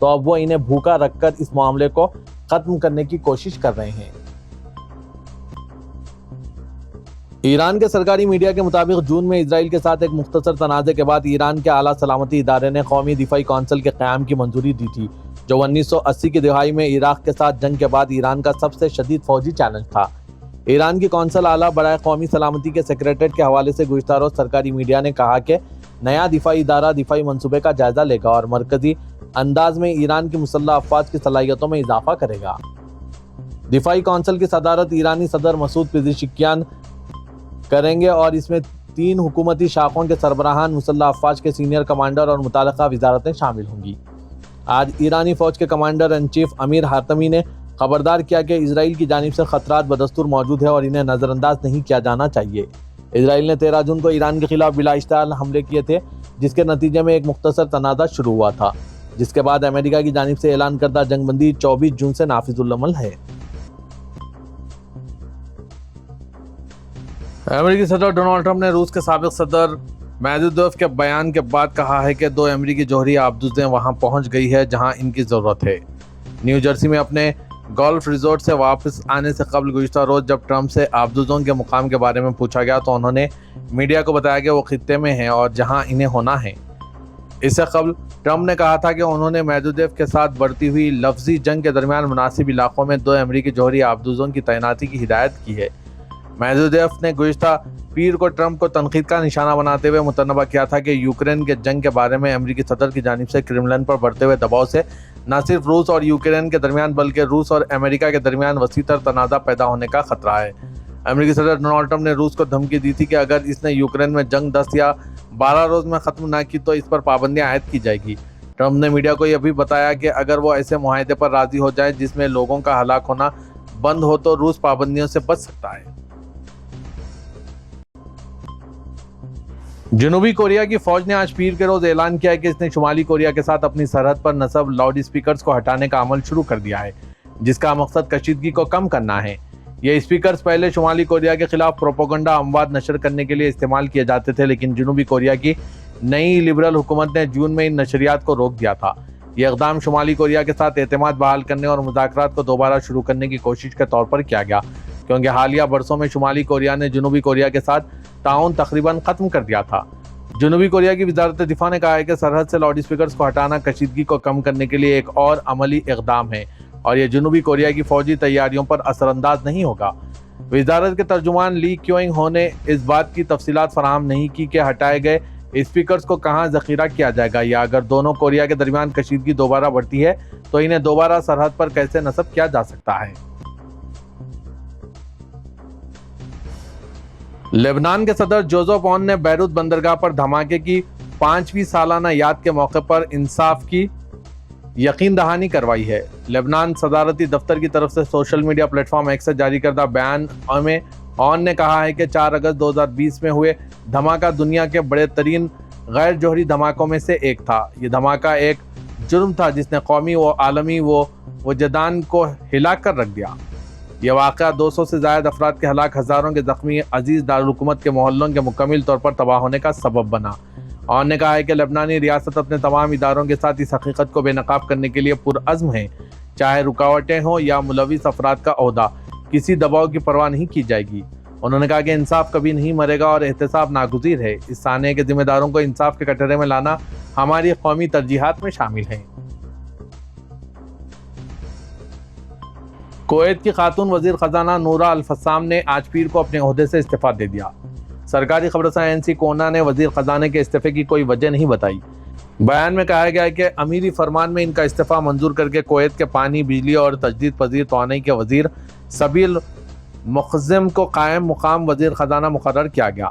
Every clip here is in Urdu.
تو اب وہ انہیں بھوکا رکھ کر اس معاملے کو ختم کرنے کی کوشش کر رہے ہیں۔ ایران کے سرکاری میڈیا کے مطابق جون میں اسرائیل کے ساتھ ایک مختصر تنازع کے بعد ایران کے اعلیٰ سلامتی ادارے نے قومی دفاعی کونسل کے قیام کی منظوری دی تھی، جو 1980 کی دہائی میں عراق کے ساتھ جنگ کے بعد ایران کا سب سے شدید فوجی چیلنج تھا۔ ایران کی کونسل اعلیٰ برائے قومی سلامتی کے سیکریٹریٹ کے حوالے سے گزشتہ روز سرکاری میڈیا نے کہا کہ نیا دفاعی ادارہ دفاعی منصوبے کا جائزہ لے گا اور مرکزی انداز میں ایران کی مسلح افواج کی صلاحیتوں میں اضافہ کرے گا۔ دفاعی کونسل کی صدارت ایرانی صدر مسعود پزیشکیان کریں گے اور اس میں 3 حکومتی شاخوں کے سربراہان، مسلح افواج کے سینئر کمانڈر اور متعلقہ وزارتیں شامل ہوں گی۔ آج ایرانی فوج کے commander in chief Amir Hatami نے خبردار کیا کہ اسرائیل کی جانب سے خطرات بدستور موجود ہے اور انہیں نظر انداز نہیں کیا جانا چاہیے۔ اسرائیل نے 13 جون کو ایران کے خلاف بلا اشتعال حملے کیے تھے، جس کے نتیجے میں ایک مختصر تنازع شروع ہوا تھا، جس کے بعد امریکہ کی جانب سے اعلان کردہ جنگ بندی 24 جون سے نافذ العمل ہے۔ امریکی صدر ڈونلڈ ٹرمپ نے روس کے سابق صدر میدویدیف کے بیان کے بعد کہا ہے کہ 2 امریکی جوہری آبدوزیں وہاں پہنچ گئی ہے جہاں ان کی ضرورت ہے۔ نیو جرسی میں اپنے گولف ریزورٹ سے واپس آنے سے قبل گزشتہ روز جب ٹرمپ سے آبدوزوں کے مقام کے بارے میں پوچھا گیا تو انہوں نے میڈیا کو بتایا کہ وہ خطے میں ہیں اور جہاں انہیں ہونا ہے۔ اس سے قبل ٹرمپ نے کہا تھا کہ انہوں نے میدویدیف کے ساتھ بڑھتی ہوئی لفظی جنگ کے درمیان مناسب علاقوں میں 2 امریکی جوہری آبدوزوں کی تعیناتی کی ہدایت کی ہے۔ میدویدیف نے گزشتہ پیر کو ٹرمپ کو تنقید کا نشانہ بناتے ہوئے متنبہ کیا تھا کہ یوکرین کے جنگ کے بارے میں امریکی صدر کی جانب سے کرملن پر بڑھتے ہوئے دباؤ سے نہ صرف روس اور یوکرین کے درمیان بلکہ روس اور امریکہ کے درمیان وسیع تر تنازع پیدا ہونے کا خطرہ ہے۔ امریکی صدر ڈونلڈ ٹرمپ نے روس کو دھمکی دی تھی کہ اگر اس نے یوکرین میں جنگ 10 یا 12 روز میں ختم نہ کی تو اس پر پابندیاں عائد کی جائے گی۔ ٹرمپ نے میڈیا کو یہ بھی بتایا کہ اگر وہ ایسے معاہدے پر راضی ہو جائے جس میں لوگوں کا ہلاک ہونا بند ہو تو روس پابندیوں سے بچ سکتا ہے۔ جنوبی کوریا کی فوج نے آج پیر کے روز اعلان کیا ہے کہ اس نے شمالی کوریا کے ساتھ اپنی سرحد پر نصب لاؤڈ اسپیکرز کو ہٹانے کا عمل شروع کر دیا ہے، جس کا مقصد کشیدگی کو کم کرنا ہے۔ یہ اسپیکرز پہلے شمالی کوریا کے خلاف پروپیگنڈا اموات نشر کرنے کے لیے استعمال کیے جاتے تھے، لیکن جنوبی کوریا کی نئی لبرل حکومت نے جون میں ان نشریات کو روک دیا تھا۔ یہ اقدام شمالی کوریا کے ساتھ اعتماد بحال کرنے اور مذاکرات کو دوبارہ شروع کرنے کی کوشش کے طور پر کیا گیا، کیونکہ حالیہ برسوں میں شمالی کوریا نے جنوبی کوریا کے ساتھ تعاون تقریباً ختم کر دیا تھا۔ جنوبی کوریا کی وزارت دفاع نے کہا ہے کہ سرحد سے لاؤڈ اسپیکرز کو ہٹانا کشیدگی کو کم کرنے کے لیے ایک اور عملی اقدام ہے اور یہ جنوبی کوریا کی فوجی تیاریوں پر اثر انداز نہیں ہوگا۔ وزارت کے ترجمان لی کیونگ ہو نے اس بات کی تفصیلات فراہم نہیں کی کہ ہٹائے گئے اسپیکرز کو کہاں ذخیرہ کیا جائے گا یا اگر دونوں کوریا کے درمیان کشیدگی دوبارہ بڑھتی ہے تو انہیں دوبارہ سرحد پر کیسے نصب کیا جا سکتا ہے۔ لبنان کے صدر جوزف اون نے بیروت بندرگاہ پر دھماکے کی 5ویں سالانہ یاد کے موقع پر انصاف کی یقین دہانی کروائی ہے۔ لبنان صدارتی دفتر کی طرف سے social media plate form x سے جاری کردہ بیان میں اون نے کہا ہے کہ 4 اگست 2020 میں ہوئے دھماکہ دنیا کے بڑے ترین غیر جوہری دھماکوں میں سے ایک تھا۔ یہ دھماکہ ایک جرم تھا جس نے قومی و عالمی وجدان کو ہلا کر رکھ دیا۔ یہ واقعہ 200 سے زائد افراد کے ہلاک، ہزاروں کے زخمی، عزیز دارالحکومت کے محلوں کے مکمل طور پر تباہ ہونے کا سبب بنا۔ اور نے کہا ہے کہ لبنانی ریاست اپنے تمام اداروں کے ساتھ اس حقیقت کو بے نقاب کرنے کے لیے پرعزم ہے، چاہے رکاوٹیں ہوں یا ملوث افراد کا عہدہ، کسی دباؤ کی پرواہ نہیں کی جائے گی۔ انہوں نے کہا کہ انصاف کبھی نہیں مرے گا اور احتساب ناگزیر ہے۔ اس سانحے کے ذمہ داروں کو انصاف کے کٹہرے میں لانا ہماری قومی ترجیحات میں شامل ہے۔ کویت کی خاتون وزیر خزانہ نورہ الفسام نے آج پیر کو اپنے عہدے سے استعفیٰ دے دیا۔ سرکاری خبررساں NC کونا نے وزیر خزانہ کے استعفے کی کوئی وجہ نہیں بتائی۔ بیان میں کہا گیا ہے کہ امیری فرمان میں ان کا استعفیٰ منظور کر کے کویت کے پانی، بجلی اور تجدید پذیر توانائی کے وزیر سبیل مخزم کو قائم مقام وزیر خزانہ مقرر کیا گیا۔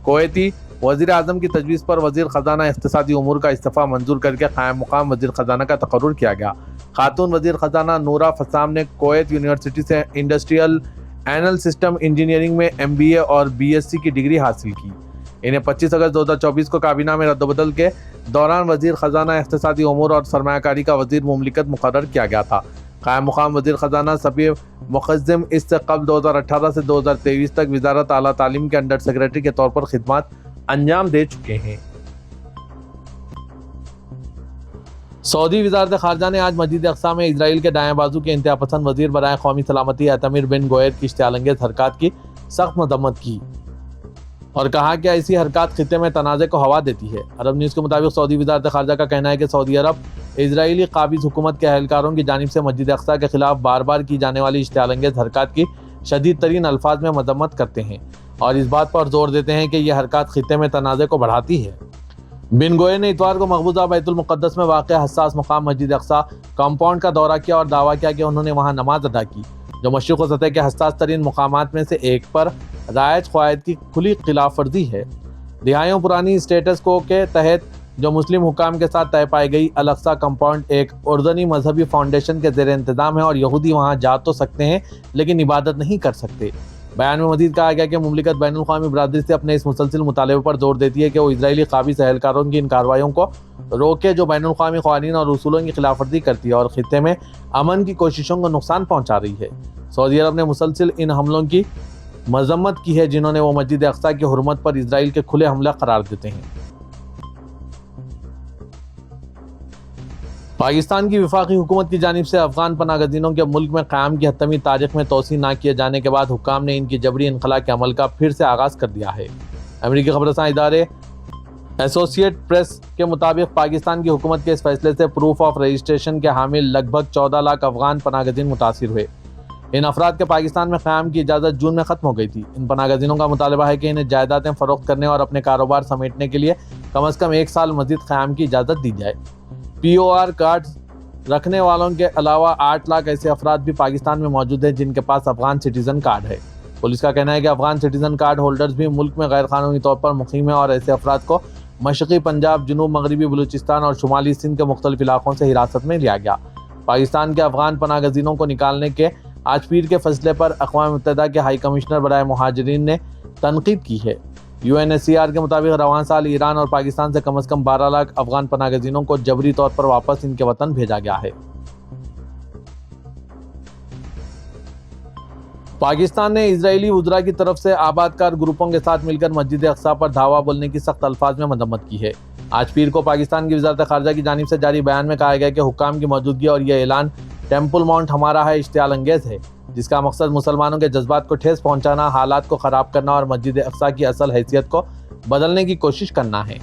کویتی وزیر اعظم کی تجویز پر وزیر خزانہ اقتصادی امور کا استعفیٰ منظور کر کے قائم مقام وزیر خزانہ کا تقرر کیا گیا۔ خاتون وزیر خزانہ نورہ فسام نے کویت یونیورسٹی سے انڈسٹریل اینل سسٹم انجینئرنگ میں MBA اور BSc کی ڈگری حاصل کی۔ انہیں 25 اگست 2024 کو کابینہ میں رد و بدل کے دوران وزیر خزانہ اقتصادی امور اور سرمایہ کاری کا وزیر مملکت مقرر کیا گیا تھا۔ قائم مقام وزیر خزانہ سبیل مخزم اس سے قبل 2018 سے 2023 تک وزارت اعلیٰ تعلیم کے انڈر سیکرٹری کے طور پر خدمات انجام دے چکے ہیں۔ سعودی وزارت خارجہ نے آج مسجد اقصی میں اسرائیل کے دائیں بازو کے انتہا پسند وزیر برائے قومی سلامتی ایتمر بن گوئر کی اشتعال انگیز حرکات کی سخت مذمت کی اور کہا کہ ایسی حرکات خطے میں تنازع کو ہوا دیتی ہے۔ عرب نیوز کے مطابق سعودی وزارت خارجہ کا کہنا ہے کہ سعودی عرب اسرائیلی قابض حکومت کے اہلکاروں کی جانب سے مسجد اقصی کے خلاف بار بار کی جانے والی اشتعال انگیز حرکات کی شدید ترین الفاظ میں مذمت کرتے ہیں اور اس بات پر زور دیتے ہیں کہ یہ حرکات خطے میں تنازع کو بڑھاتی ہے۔ بن گوئر نے اتوار کو مقبوضہ بیت المقدس میں واقع حساس مقام مسجد اقصی کمپاؤنڈ کا دورہ کیا اور دعویٰ کیا کہ انہوں نے وہاں نماز ادا کی، جو مشرق وسطی کے حساس ترین مقامات میں سے ایک پر رائج قواعد کی کھلی خلاف ورزی ہے۔ دہائیوں پرانی اسٹیٹس کو کے تحت جو مسلم حکام کے ساتھ طے پائی گئی الاقصی کمپاؤنڈ ایک اردنی مذہبی فاؤنڈیشن کے زیر انتظام ہے اور یہودی وہاں جا تو سکتے ہیں لیکن عبادت نہیں کر سکتے۔ بیان میں مزید کہا گیا کہ مملکت بین الاقوامی برادری سے اپنے اس مسلسل مطالبے پر زور دیتی ہے کہ وہ اسرائیلی قابض اہلکاروں کی ان کارروائیوں کو روکے جو بین الاقوامی قوانین اور اصولوں کی خلاف ورزی کرتی ہے اور خطے میں امن کی کوششوں کو نقصان پہنچا رہی ہے۔ سعودی عرب نے مسلسل ان حملوں کی مذمت کی ہے جنہوں نے وہ مسجد اقصی کی حرمت پر اسرائیل کے کھلے حملہ قرار دیتے ہیں۔ پاکستان کی وفاقی حکومت کی جانب سے افغان پناہ گزینوں کے ملک میں قیام کی حتمی تاریخ میں توسیع نہ کیے جانے کے بعد حکام نے ان کی جبری انخلاء کے عمل کا پھر سے آغاز کر دیا ہے۔ امریکی خبررساں ادارے ایسوسیٹ پریس کے مطابق پاکستان کی حکومت کے اس فیصلے سے پروف آف رجسٹریشن کے حامل لگ بھگ 14 لاکھ افغان پناہ گزین متاثر ہوئے۔ ان افراد کے پاکستان میں قیام کی اجازت جون میں ختم ہو گئی تھی۔ ان پناہ گزینوں کا مطالبہ ہے کہ انہیں جائیدادیں فروخت کرنے اور اپنے کاروبار سمیٹنے کے لیے کم از کم 1 سال مزید قیام کی اجازت دی جائے۔ POR کارڈ رکھنے والوں کے علاوہ 8 لاکھ ایسے افراد بھی پاکستان میں موجود ہیں جن کے پاس افغان سٹیزن کارڈ ہے۔ پولیس کا کہنا ہے کہ افغان سٹیزن کارڈ ہولڈرز بھی ملک میں غیر قانونی طور پر مقیم ہیں اور ایسے افراد کو مشرقی پنجاب، جنوب مغربی بلوچستان اور شمالی سندھ کے مختلف علاقوں سے حراست میں لیا گیا۔ پاکستان کے افغان پناہ گزینوں کو نکالنے کے آج پیر کے فیصلے پر اقوام متحدہ کے ہائی کمشنر برائے مہاجرین نے تنقید کی ہے۔ UNHCR کے مطابق رواں سال ایران اور پاکستان سے کم از کم 12 لاکھ افغان پناہ گزینوں کو جبری طور پر واپس ان کے وطن بھیجا گیا ہے۔ پاکستان نے اسرائیلی وزراء کی طرف سے آباد کار گروپوں کے ساتھ مل کر مسجد اقصی پر دھاوا بولنے کی سخت الفاظ میں مذمت کی ہے۔ آج پیر کو پاکستان کی وزارت خارجہ کی جانب سے جاری بیان میں کہا گیا کہ حکام کی موجودگی اور یہ اعلان ٹیمپل ماؤنٹ ہمارا ہے اشتعال انگیز ہے، جس کا مقصد مسلمانوں کے جذبات کو ٹھیس پہنچانا، حالات کو خراب کرنا اور مسجد اقصی کی اصل حیثیت کو بدلنے کی کوشش کرنا ہے۔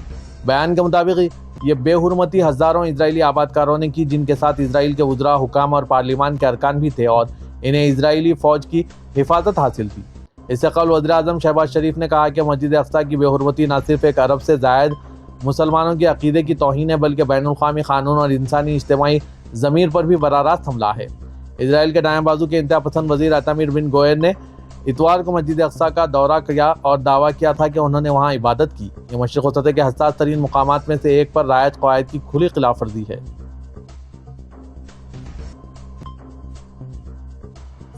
بیان کے مطابق یہ بے حرمتی ہزاروں اسرائیلی آباد کاروں نے کی جن کے ساتھ اسرائیل کے وزراء، حکام اور پارلیمان کے ارکان بھی تھے اور انہیں اسرائیلی فوج کی حفاظت حاصل تھی۔ اس سے قبل وزیر اعظم شہباز شریف نے کہا کہ مسجد اقصی کی بے حرمتی نہ صرف ایک ارب سے زائد مسلمانوں کے عقیدے کی توہین ہے بلکہ بین الاقوامی قانون اور انسانی اجتماعی ضمیر پر بھی براہ راست حملہ ہے۔ اسرائیل کے دائیں بازو کے انتہا پسند وزیر ایتمر بن گوئر نے اتوار کو مسجد اقصی کا دورہ کیا اور دعویٰ کیا تھا کہ انہوں نے وہاں عبادت کی۔ یہ مشرق وسطی کے حساس ترین مقامات میں سے ایک پر رائج قواعد کی کھلی خلاف ورزی ہے۔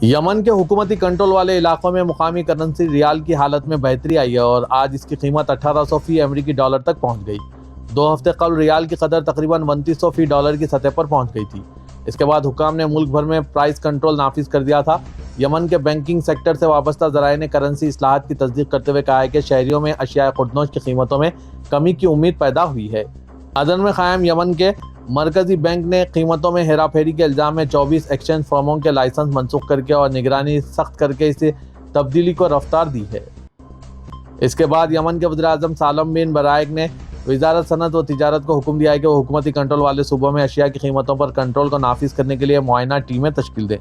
یمن کے حکومتی کنٹرول والے علاقوں میں مقامی کرنسی ریال کی حالت میں بہتری آئی ہے اور آج اس کی قیمت 1800 فی امریکی ڈالر تک پہنچ گئی۔ 2 ہفتے قبل ریال کی قدر تقریباً 2900 فی ڈالر کی سطح پر پہنچ گئی تھی۔ اس کے بعد حکام نے ملک بھر میں پرائس کنٹرول نافذ کر دیا تھا۔ یمن کے بینکنگ سیکٹر سے وابستہ ذرائع نے کرنسی اصلاحات کی تصدیق کرتے ہوئے کہا ہے کہ شہریوں میں اشیاء خوردنوش کی قیمتوں میں کمی کی امید پیدا ہوئی ہے۔ عدن میں قائم یمن کے مرکزی بینک نے قیمتوں میں ہیرا پھیری کے الزام میں 24 ایکسچینج فرموں کے لائسنس منسوخ کر کے اور نگرانی سخت کر کے اسے تبدیلی کو رفتار دی ہے۔ اس کے بعد یمن کے وزیر اعظم سالم بن برائق نے وزارت صنعت و تجارت کو حکم دیا ہے کہ وہ حکومتی کنٹرول والے صوبوں میں اشیاء کی قیمتوں پر کنٹرول کو نافذ کرنے کے لیے معائنہ ٹیمیں تشکیل دیں۔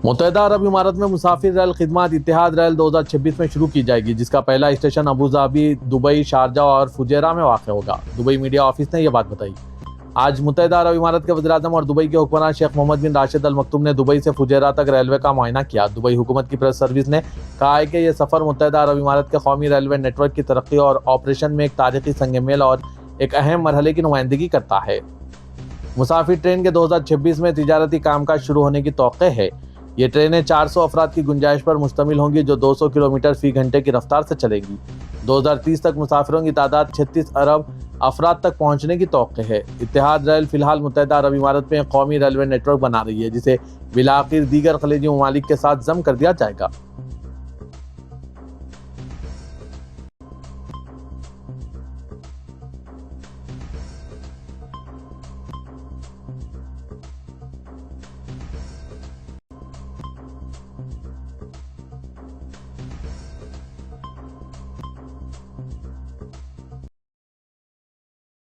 متحدہ عرب امارات میں مسافر ریل خدمات اتحاد ریل 2026 میں شروع کی جائے گی، جس کا پہلا اسٹیشن ابوظہبی، دبئی، شارجہ اور فجیرہ میں واقع ہوگا۔ دبئی میڈیا آفس نے یہ بات بتائی۔ آج متحدہ عرب امارات کے وزیر اعظم اور دبئی کے حکمران شیخ محمد بن راشد المکتوم نے دبئی سے فجیرہ تک ریلوے کا معائنہ کیا۔ دبئی حکومت کی پریس سروس نے کہا ہے کہ یہ سفر متحدہ عرب امارات کے قومی ریلوے نیٹ ورک کی ترقی اور آپریشن میں ایک تاریخی سنگ میل اور ایک اہم مرحلے کی نمائندگی کرتا ہے۔ مسافر ٹرین کے 2026 میں تجارتی کام کاج شروع ہونے کی توقع ہے۔ یہ ٹرینیں 400 افراد کی گنجائش پر مشتمل ہوں گی جو 200 کلومیٹر فی گھنٹے کی رفتار سے چلیں گی۔ 2030 تک مسافروں کی تعداد 36 ارب افراد تک پہنچنے کی توقع ہے۔ اتحاد ریل فی الحال متحدہ عرب امارات میں قومی ریلوے نیٹ ورک بنا رہی ہے جسے بالآخر دیگر خلیجی ممالک کے ساتھ ضم کر دیا جائے گا۔